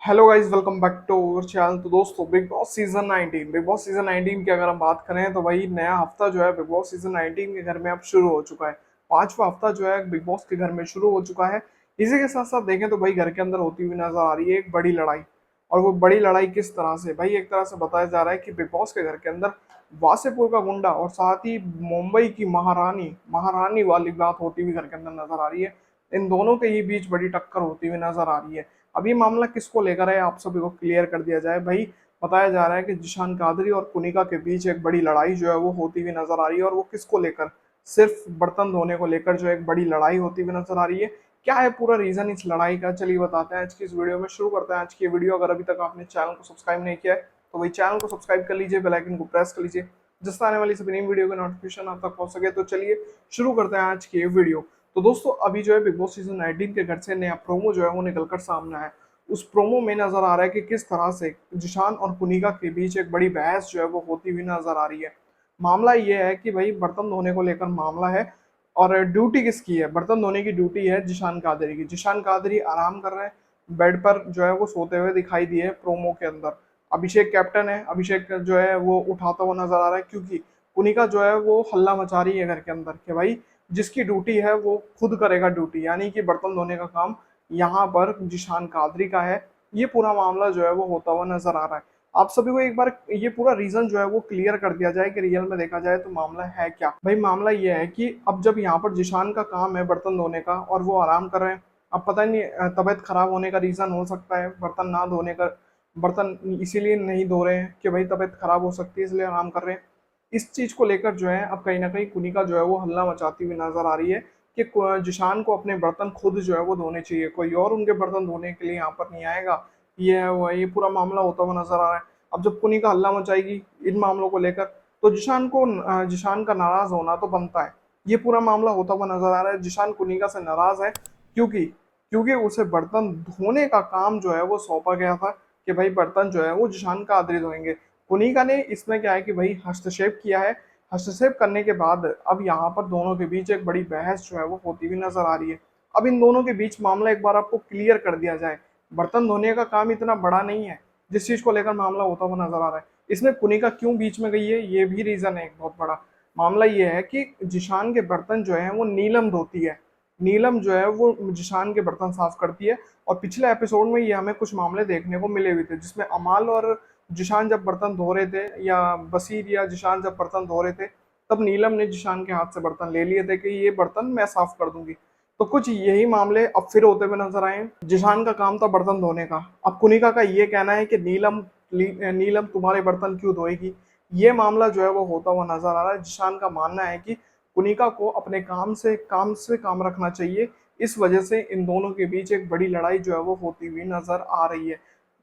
Hello guys, welcome back to our channel. तो दोस्तों, big boss season 19 की अगर हम बात करें तो भाई नया हफ्ता जो है बिग बॉस सीजन 19 के घर में अब शुरू हो चुका है। पांचवा हफ्ता जो है बिग बॉस के घर में शुरू हो चुका है। इसी के साथ साथ देखें तो भाई घर के अंदर होती हुई नजर आ रही है एक बड़ी लड़ाई। और वो बड़ी लड़ाई किस तरह से, भाई एक तरह से बताया जा रहा है कि बिग बॉस के घर के अंदर वासेपुर का गुंडा और साथ ही मुंबई की महारानी महारानी वाली बात होती हुई घर के अंदर नजर आ रही है। इन दोनों के ही बीच बड़ी टक्कर होती हुई नजर आ रही है। अब ये मामला किसको लेकर है, आप सभी को क्लियर कर दिया जाए। भाई बताया जा रहा है कि जिशान कादरी और कुनिका के बीच एक बड़ी लड़ाई जो है वो होती हुई नजर आ रही है। और वो किसको लेकर, सिर्फ बर्तन धोने को लेकर जो एक बड़ी लड़ाई होती हुई नजर आ रही है। क्या है पूरा रीजन इस लड़ाई का, चलिए बताते हैं आज की इस वीडियो में। शुरू करते हैं आज की वीडियो। अगर अभी तक आपने चैनल को सब्सक्राइब नहीं किया है तो वही चैनल को सब्सक्राइब कर लीजिए, बेल आइकन को प्रेस कर लीजिए, जिससे आने वाली सभी नई वीडियो का नोटिफिकेशन आप तक पहुंच सके। तो चलिए शुरू करते हैं आज की ये वीडियो। तो दोस्तों, अभी जो है बिग बॉस सीजन 19 के घर से नया प्रोमो जो है वो निकलकर सामने आया है। उस प्रोमो में नजर आ रहा है कि किस तरह से जिशान और कुनिका के बीच एक बड़ी बहस जो है वो होती हुई नजर आ रही है। मामला ये है कि भाई बर्तन धोने को लेकर मामला है। और ड्यूटी किसकी है, बर्तन धोने की ड्यूटी है जिशान कादरी की। जिशान कादरी आराम कर रहे हैं बेड पर, जो है वो सोते हुए दिखाई दिए प्रोमो के अंदर। अभिषेक कैप्टन है, अभिषेक जो है वो उठाता हुआ नजर आ रहा है, क्योंकि कुनिका जो है वो हल्ला मचा रही है घर के अंदर कि भाई जिसकी ड्यूटी है वो खुद करेगा ड्यूटी, यानी कि बर्तन धोने का काम यहाँ पर जिशान कादरी का है। ये पूरा मामला जो है वो होता हुआ नजर आ रहा है। आप सभी को एक बार ये पूरा रीजन जो है वो क्लियर कर दिया जाए कि रियल में देखा जाए तो मामला है क्या। भाई मामला ये है कि अब जब यहाँ पर जिशान का काम है बर्तन धोने का और वो आराम कर रहे हैं। अब पता नहीं तबीयत खराब होने का रीजन हो सकता है बर्तन ना धोने का, बर्तन इसीलिए नहीं धो रहे हैं कि भाई तबीयत खराब हो सकती है इसलिए आराम कर रहे हैं। इस चीज को लेकर जो है अब कहीं ना कहीं कुनिका जो है वो हल्ला मचाती हुई नजर आ रही है कि जिशान को अपने बर्तन खुद जो है वो धोने चाहिए, कोई और उनके बर्तन धोने के लिए यहाँ पर नहीं आएगा। ये है वो है, ये पूरा मामला होता हुआ नजर आ रहा है। अब जब कुनिका हल्ला मचाएगी इन मामलों को लेकर तो जिशान का नाराज होना तो बनता है। ये पूरा मामला होता हुआ नजर आ रहा है। जिशान कुनिका से नाराज है क्योंकि क्योंकि उसे बर्तन धोने का काम जो है वो सौंपा गया था कि भाई बर्तन जो है वो जिशान का आदरी धोएंगे। कुनिका ने इसमें क्या है कि भाई हस्तक्षेप किया है। हस्तक्षेप करने के बाद अब यहाँ पर दोनों के बीच एक बड़ी बहस जो है वो होती हुई नजर आ रही है। अब इन दोनों के बीच मामला एक बार आपको क्लियर कर दिया जाए। बर्तन धोने का काम इतना बड़ा नहीं है जिस चीज को लेकर मामला होता हुआ नजर आ रहा है। इसमें कुनिका क्यों बीच में गई है ये भी रीजन है एक बहुत बड़ा। मामला ये है कि जिशान के बर्तन जो है वो नीलम धोती है। नीलम जो है वो जिशान के बर्तन साफ करती है। और पिछले एपिसोड में ये हमें कुछ मामले देखने को मिले हुए थे जिसमें अमाल और जिशान जब बर्तन धो रहे थे, या बसीर या जिशान जब बर्तन धो रहे थे, तब नीलम ने जिशान के हाथ से बर्तन ले लिए थे कि ये बर्तन मैं साफ कर दूंगी। तो कुछ यही मामले अब फिर होते हुए नजर आए। जिशान का काम था बर्तन धोने का, अब कुनिका का ये कहना है कि नीलम तुम्हारे बर्तन क्यों धोएगी। ये मामला जो है वो होता हुआ नजर आ रहा है। जिशान का मानना है कि कुनिका को अपने काम से काम रखना चाहिए। इस वजह से इन दोनों के बीच एक बड़ी लड़ाई जो है वो होती हुई नजर आ रही है।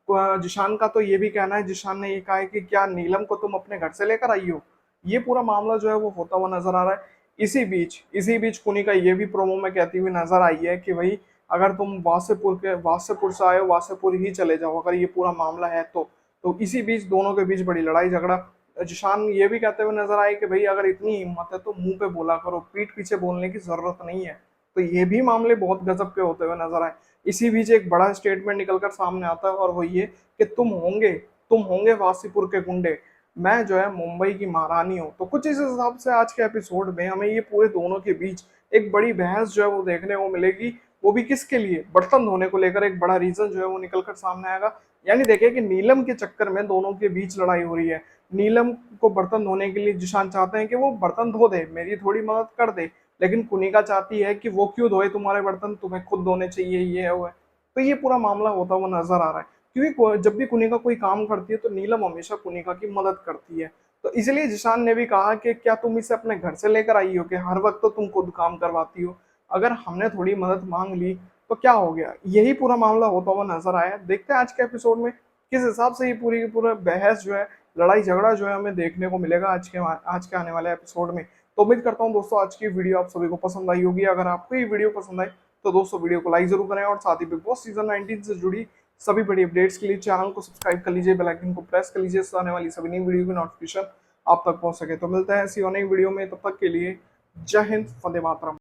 जिशान का तो ये भी कहना है, जिशान ने ये कहा है कि क्या नीलम को तुम अपने घर से लेकर आई हो। ये पूरा मामला जो है वो होता हुआ नजर आ रहा है। इसी बीच कुनिका ये भी प्रोमो में कहती हुई नजर आई है कि भाई अगर तुम वासेपुर से आए हो, वासेपुर ही चले जाओ अगर ये पूरा मामला है तो इसी बीच दोनों के बीच बड़ी लड़ाई झगड़ा। जिशान ये भी कहते हुए नजर आए कि भाई अगर इतनी हिम्मत है तो मुंह पे बोला करो, पीठ पीछे बोलने की जरूरत नहीं है। तो ये भी मामले बहुत गजब के होते हुए नजर आए। इसी बीच एक बड़ा स्टेटमेंट निकलकर सामने आता है और वो ये कि तुम होंगे वासीपुर के गुंडे, मैं जो है मुंबई की महारानी हूँ। तो कुछ इस हिसाब से आज के एपिसोड में हमें ये पूरे दोनों के बीच एक बड़ी बहस जो है वो देखने को मिलेगी। वो भी किसके लिए, बर्तन धोने को लेकर एक बड़ा रीजन जो है वो निकल कर सामने आएगा। यानी देखिए कि नीलम के चक्कर में दोनों के बीच लड़ाई हो रही है। नीलम को बर्तन धोने के लिए जिशान चाहते हैं कि वो बर्तन धो दे, मेरी थोड़ी मदद कर दे। लेकिन कुनिका चाहती है कि वो क्यों धोए तुम्हारे बर्तन, तुम्हें खुद धोने चाहिए, ये है वो है। तो ये पूरा मामला होता हुआ नजर आ रहा है। क्योंकि जब भी कुनिका कोई काम करती है तो नीलम हमेशा कुनिका की मदद करती है। तो इसलिए जिशान ने भी कहा कि क्या तुम इसे अपने घर से लेकर आई हो कि हर वक्त तो तुम खुद काम करवाती हो, अगर हमने थोड़ी मदद मांग ली तो क्या हो गया। यही पूरा मामला होता हुआ नजर आया। देखते हैं आज के एपिसोड में किस हिसाब से ये पूरी की पूरा बहस जो है, लड़ाई झगड़ा जो है हमें देखने को मिलेगा आज के आने वाले एपिसोड में। तो उम्मीद करता हूँ दोस्तों आज की वीडियो आप सभी को पसंद आई होगी। अगर आपको ये वीडियो पसंद आई तो दोस्तों वीडियो को लाइक जरूर करें और साथ ही बिग बॉस सीजन 19 से जुड़ी सभी बड़ी अपडेट्स के लिए चैनल को सब्सक्राइब कर लीजिए, बेल आइकन को प्रेस कर लीजिए, इससे आने वाली सभी नई वीडियो की नोटिफिकेशन आप तक पहुंच सके। तो मिलते हैं ऐसी और नई वीडियो में, तब तक के लिए जय हिंद, वंदे मातरम।